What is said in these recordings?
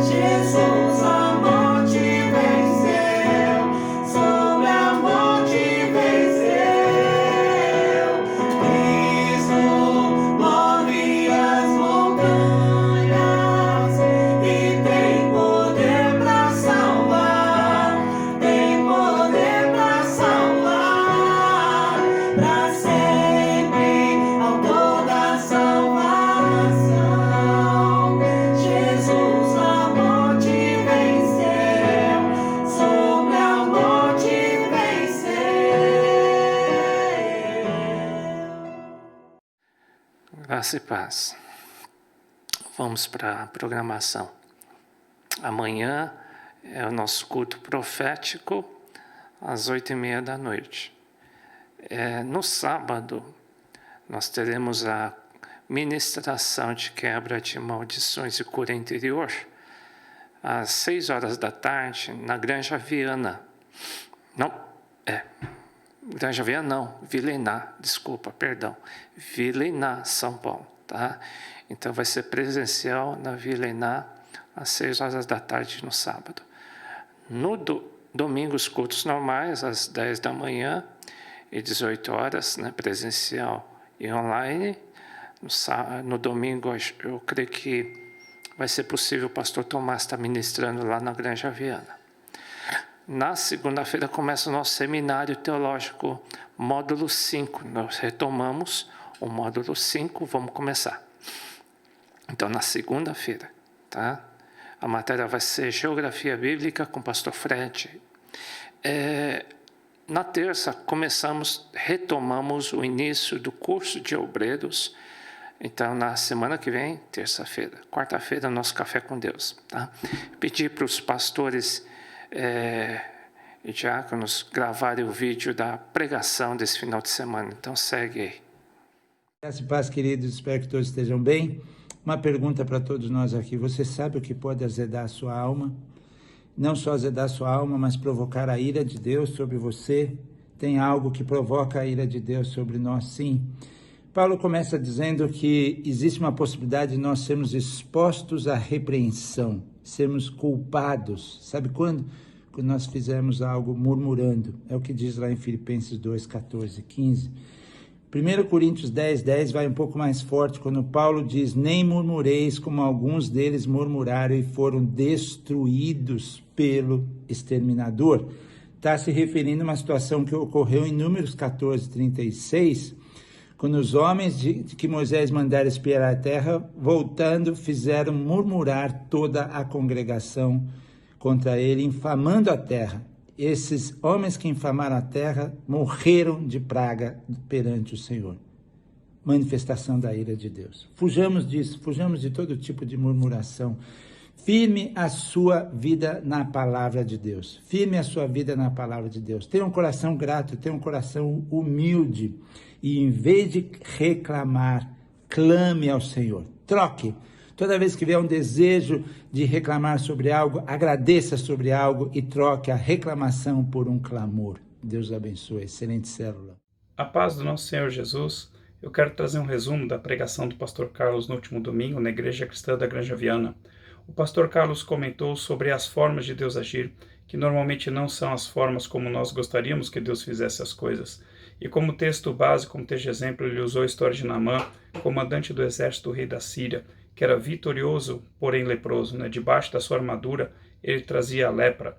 Jesus, a morte venceu, sobre a morte venceu. Cristo move as montanhas e tem poder para salvar, tem poder para salvar, para sempre, autor da salvação. Jesus, a morte venceu, sobre a morte venceu. Graça e paz. Vamos para a programação. Amanhã é o nosso culto profético, às 8h30 da noite. No sábado, nós teremos a ministração de quebra de maldições e cura interior, às 6 horas da tarde, na Granja Viana. Granja Viana não, Vila Iná, Vila Iná, São Paulo, tá? Então vai ser presencial na Vila Iná, às 6 horas da tarde no sábado. No domingo, os cultos normais, às 10 da manhã e 18 horas, né, presencial e online. No domingo, eu creio que vai ser possível o pastor Tomás estar ministrando lá na Granja Viana. Na segunda-feira começa o nosso seminário teológico, módulo 5. Nós retomamos o módulo 5, vamos começar. Então, na segunda-feira, tá? A matéria vai ser Geografia Bíblica com o pastor Fred. Na terça, retomamos o início do curso de obreiros. Então, na semana que vem, terça-feira, quarta-feira, nosso Café com Deus. Tá? Pedir para os pastores e diáconos gravarem o vídeo da pregação desse final de semana. Então, segue aí. Graça e paz, queridos, espero que todos estejam bem. Uma pergunta para todos nós aqui: você sabe o que pode azedar a sua alma? Não só azedar a sua alma, mas provocar a ira de Deus sobre você. Tem algo que provoca a ira de Deus sobre nós, sim. Paulo começa dizendo que existe uma possibilidade de nós sermos expostos à repreensão, sermos culpados. Sabe quando? Quando nós fizermos algo murmurando. É o que diz lá em Filipenses 2, 14, 15. 1 Coríntios 10, 10 vai um pouco mais forte, quando Paulo diz: nem murmureis como alguns deles murmuraram e foram destruídos pelo exterminador. Está se referindo a uma situação que ocorreu em Números 14, 36, quando os homens que Moisés mandara espiar a terra, voltando, fizeram murmurar toda a congregação contra ele, infamando a terra. Esses homens que infamaram a terra morreram de praga perante o Senhor. Manifestação da ira de Deus. Fujamos disso, fujamos de todo tipo de murmuração. Firme a sua vida na palavra de Deus. Firme a sua vida na palavra de Deus. Tenha um coração grato, tenha um coração humilde. E em vez de reclamar, clame ao Senhor. Troque. Toda vez que vier um desejo de reclamar sobre algo, agradeça sobre algo e troque a reclamação por um clamor. Deus abençoe. Excelente célula. A paz do nosso Senhor Jesus. Eu quero trazer um resumo da pregação do pastor Carlos no último domingo na Igreja Cristã da Granja Viana. O pastor Carlos comentou sobre as formas de Deus agir, que normalmente não são as formas como nós gostaríamos que Deus fizesse as coisas. E como texto base, como texto de exemplo, ele usou a história de Naamã, comandante do exército do rei da Síria, que era vitorioso, porém leproso, né? Debaixo da sua armadura, ele trazia a lepra.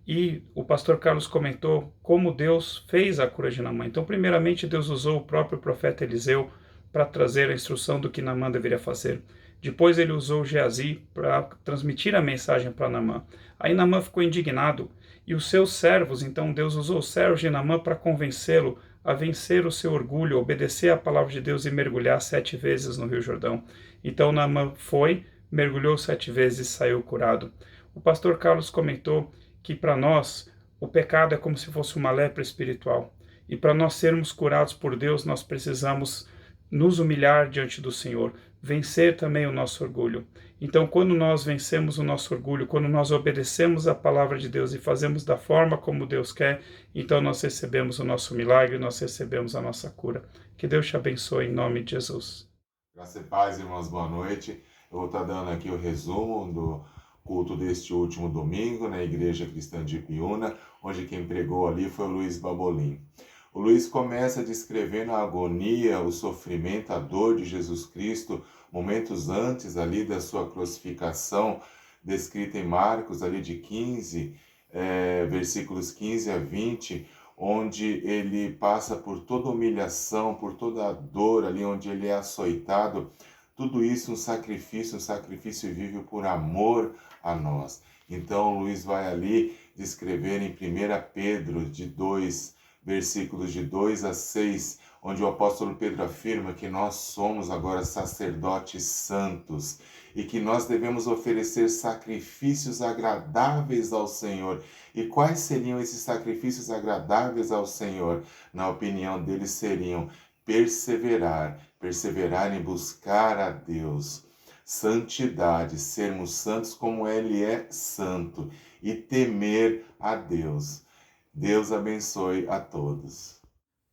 E o pastor Carlos comentou como Deus fez a cura de Naamã. Então, primeiramente, Deus usou o próprio profeta Eliseu para trazer a instrução do que Naamã deveria fazer. Depois ele usou Geazi para transmitir a mensagem para Naamã. Aí Naamã ficou indignado, e os seus servos, então Deus usou os servos de Naamã para convencê-lo a vencer o seu orgulho, obedecer à palavra de Deus e mergulhar 7 vezes no Rio Jordão. Então Naamã foi, mergulhou 7 vezes e saiu curado. O pastor Carlos comentou que para nós o pecado é como se fosse uma lepra espiritual. E para nós sermos curados por Deus, nós precisamos nos humilhar diante do Senhor, vencer também o nosso orgulho. Então, quando nós vencemos o nosso orgulho, quando nós obedecemos a palavra de Deus e fazemos da forma como Deus quer, então nós recebemos o nosso milagre, nós recebemos a nossa cura. Que Deus te abençoe em nome de Jesus. Graça e paz, irmãos, boa noite. Eu vou estar dando aqui o resumo do culto deste último domingo na Igreja Cristã de Ipiúna, onde quem pregou ali foi o Luiz Babolim. O Luiz começa descrevendo a agonia, o sofrimento, a dor de Jesus Cristo, momentos antes ali da sua crucificação, descrita em Marcos, ali de 15, versículos 15 a 20, onde ele passa por toda humilhação, por toda a dor ali, onde ele é açoitado. Tudo isso um sacrifício vivo por amor a nós. Então, Luiz vai ali descrever em 1 Pedro, de 2, versículos de 2 a 6, onde o apóstolo Pedro afirma que nós somos agora sacerdotes santos e que nós devemos oferecer sacrifícios agradáveis ao Senhor. E quais seriam esses sacrifícios agradáveis ao Senhor? Na opinião dele, seriam perseverar em buscar a Deus, santidade, sermos santos como Ele é santo, e temer a Deus. Deus abençoe a todos.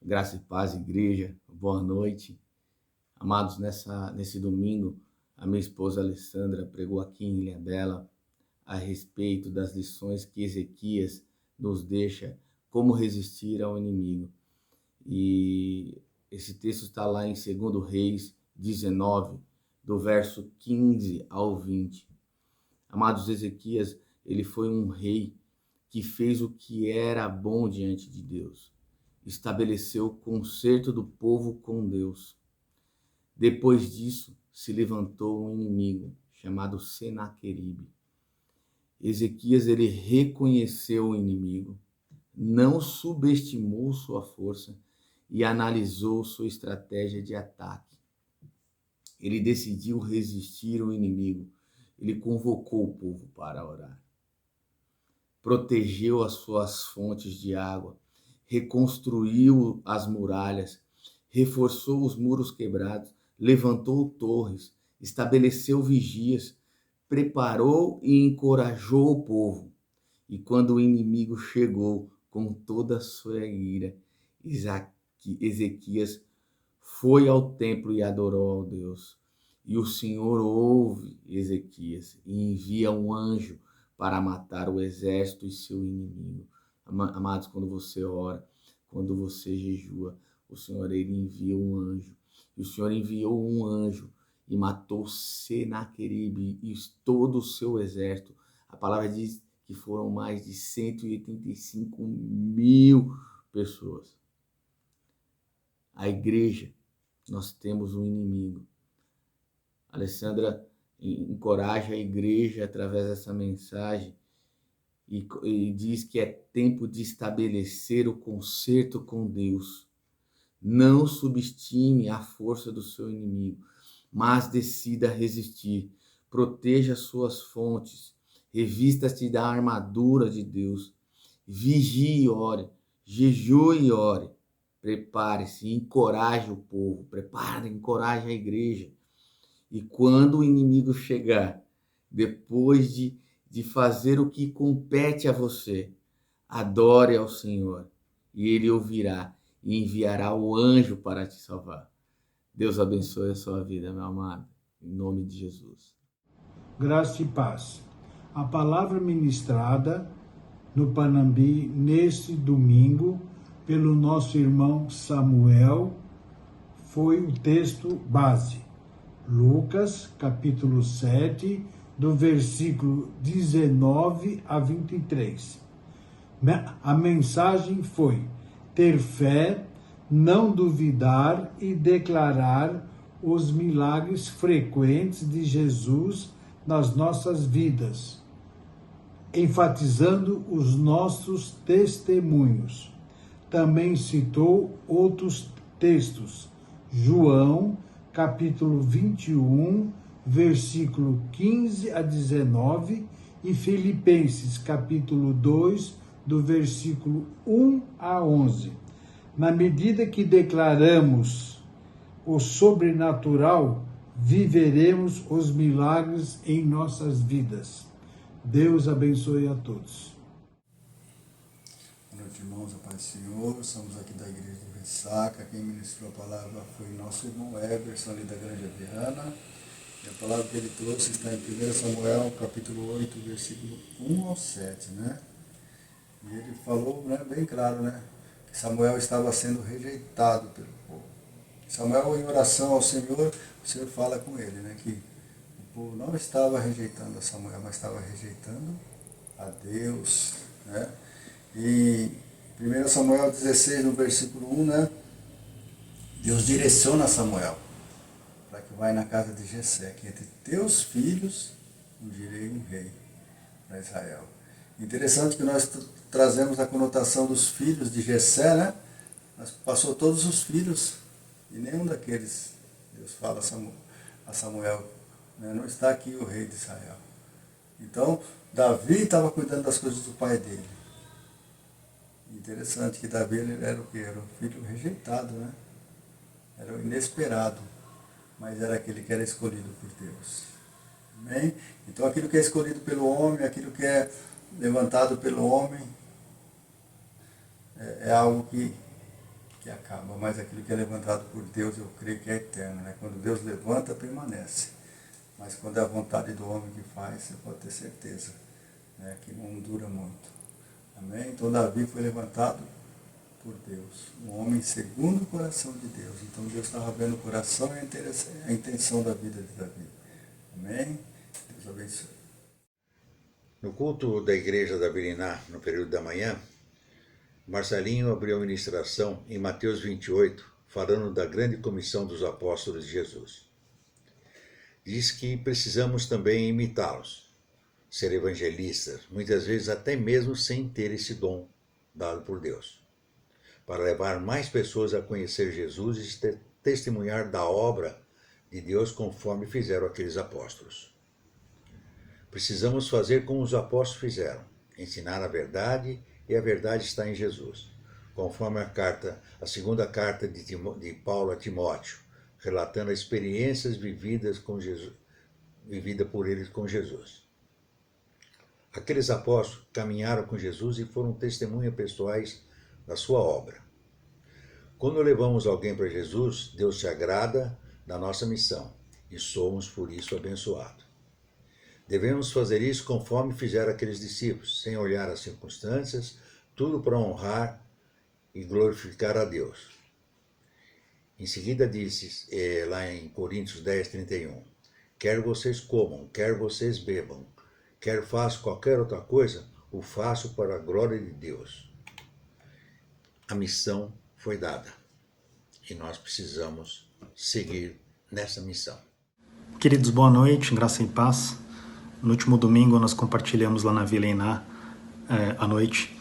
Graça e paz, igreja. Boa noite. Amados, nesse domingo, a minha esposa Alessandra pregou aqui em Ilhabela a respeito das lições que Ezequias nos deixa, como resistir ao inimigo. E esse texto está lá em 2 Reis 19, do verso 15 ao 20. Amados, Ezequias, ele foi um rei que fez o que era bom diante de Deus. Estabeleceu o conserto do povo com Deus. Depois disso, se levantou um inimigo chamado Senaqueribe. Ezequias, ele reconheceu o inimigo, não subestimou sua força e analisou sua estratégia de ataque. Ele decidiu resistir ao inimigo. Ele convocou o povo para orar. Protegeu as suas fontes de água, reconstruiu as muralhas, reforçou os muros quebrados, levantou torres, estabeleceu vigias, preparou e encorajou o povo. E quando o inimigo chegou com toda a sua ira, Ezequias foi ao templo e adorou ao Deus. E o Senhor ouve Ezequias e envia um anjo para matar o exército e seu inimigo. Amados, quando você ora, quando você jejua, o Senhor, ele envia um anjo. E o Senhor enviou um anjo e matou Senaqueribe e todo o seu exército. A palavra diz que foram mais de 185 mil pessoas. A igreja, nós temos um inimigo. A Alessandra encoraja a igreja através dessa mensagem e diz que é tempo de estabelecer o conserto com Deus. Não subestime a força do seu inimigo, mas decida resistir. Proteja suas fontes, revista-se da armadura de Deus, vigie e ore, jejue e ore. Prepare-se, encoraje o povo, encoraje a igreja. E quando o inimigo chegar, depois de fazer o que compete a você, adore ao Senhor, e Ele ouvirá e enviará o anjo para te salvar. Deus abençoe a sua vida, meu amado, em nome de Jesus. Graça e paz. A palavra ministrada no Panambi neste domingo pelo nosso irmão Samuel foi o texto base. Lucas, capítulo 7, do versículo 19 a 23. A mensagem foi ter fé, não duvidar e declarar os milagres frequentes de Jesus nas nossas vidas, enfatizando os nossos testemunhos. Também citou outros textos, João, capítulo 21, versículo 15 a 19, e Filipenses, capítulo 2, do versículo 1 a 11. Na medida que declaramos o sobrenatural, viveremos os milagres em nossas vidas. Deus abençoe a todos. Boa noite, irmãos, a paz do Senhor. Estamos aqui da Igreja do Ressaca. Quem ministrou a palavra foi nosso irmão Everson, ali da Granja Viana. E a palavra que ele trouxe está em 1 Samuel, capítulo 8, versículo 1 ao 7, né? E ele falou, né, bem claro, né, que Samuel estava sendo rejeitado pelo povo. Samuel, em oração ao Senhor, o Senhor fala com ele, né, que o povo não estava rejeitando a Samuel, mas estava rejeitando a Deus, né? E 1 Samuel 16, no versículo 1, né, Deus direciona Samuel para que vai na casa de Jessé, que entre teus filhos ungirei um rei para Israel. Interessante que nós trazemos a conotação dos filhos de Jessé, né? Mas passou todos os filhos e nenhum daqueles, Deus fala a Samuel, né? Não está aqui o rei de Israel. Então, Davi estava cuidando das coisas do pai dele. Interessante que Davi ele era o quê? Era o filho rejeitado, né? Era o inesperado, mas era aquele que era escolhido por Deus. Amém? Então aquilo que é escolhido pelo homem, aquilo que é levantado pelo homem, é algo que acaba, mas aquilo que é levantado por Deus, eu creio que é eterno, né? Quando Deus levanta, permanece. Mas quando é a vontade do homem que faz, você pode ter certeza, né, que não dura muito. Amém? Então Davi foi levantado por Deus, um homem segundo o coração de Deus. Então Deus estava vendo o coração e a intenção da vida de Davi. Amém? Deus abençoe. No culto da igreja da Viliná, no período da manhã, Marcelinho abriu a ministração em Mateus 28, falando da grande comissão dos apóstolos de Jesus. Diz que precisamos também imitá-los, ser evangelistas, muitas vezes até mesmo sem ter esse dom dado por Deus, para levar mais pessoas a conhecer Jesus e testemunhar da obra de Deus conforme fizeram aqueles apóstolos. Precisamos fazer como os apóstolos fizeram, ensinar a verdade, e a verdade está em Jesus, conforme a segunda carta de Paulo a Timóteo, relatando as experiências vividas por eles com Jesus. Aqueles apóstolos caminharam com Jesus e foram testemunhas pessoais da sua obra. Quando levamos alguém para Jesus, Deus se agrada da nossa missão e somos por isso abençoados. Devemos fazer isso conforme fizeram aqueles discípulos, sem olhar as circunstâncias, tudo para honrar e glorificar a Deus. Em seguida disse, lá em Coríntios 10, 31, quer vocês comam, quer vocês bebam, quer façam qualquer outra coisa, o faço para a glória de Deus. A missão foi dada e nós precisamos seguir nessa missão. Queridos, boa noite, graça e paz. No último domingo nós compartilhamos lá na Vila Iná, à noite,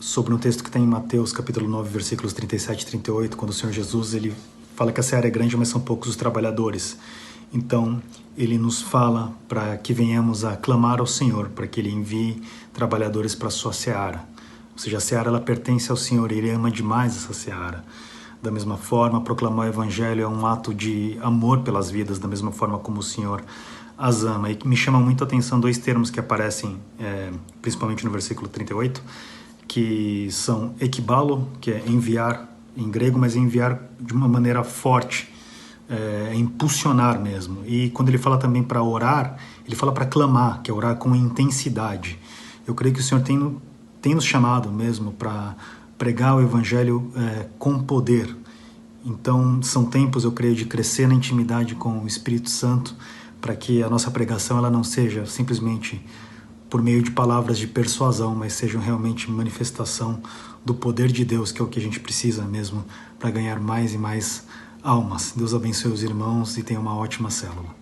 sobre um texto que está em Mateus capítulo 9, versículos 37 e 38, quando o Senhor Jesus ele fala que a seara é grande, mas são poucos os trabalhadores. Então, ele nos fala para que venhamos a clamar ao Senhor, para que Ele envie trabalhadores para a sua seara. Ou seja, a seara ela pertence ao Senhor, Ele ama demais essa seara. Da mesma forma, proclamar o Evangelho é um ato de amor pelas vidas, da mesma forma como o Senhor as ama. E me chama muito a atenção dois termos que aparecem, principalmente no versículo 38, que são ekbalo, que é enviar em grego, mas enviar de uma maneira forte, impulsionar mesmo. E quando ele fala também para orar, ele fala para clamar, que é orar com intensidade. Eu creio que o Senhor tem nos chamado mesmo para pregar o Evangelho com poder. Então são tempos, eu creio, de crescer na intimidade com o Espírito Santo, para que a nossa pregação ela não seja simplesmente por meio de palavras de persuasão, mas sejam realmente manifestação do poder de Deus, que é o que a gente precisa mesmo para ganhar mais e mais almas. Deus abençoe os irmãos e tenha uma ótima célula.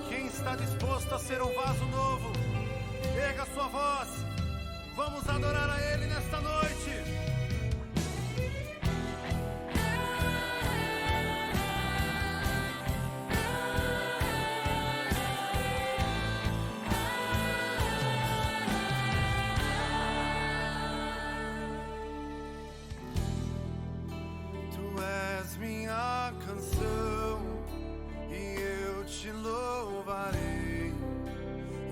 Quem está disposto a ser um vaso novo, erga sua voz. Vamos adorar a Ele nesta noite. Canção e eu te louvarei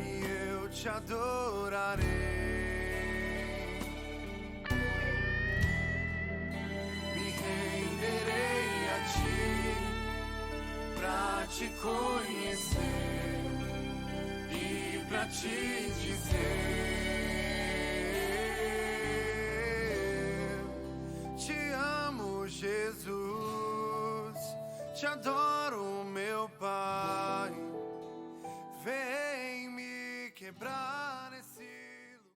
e eu te adorarei. Me renderei te conhecer e pra te dizer: te amo, Jesus, te adoro, meu Pai, vem me quebrar.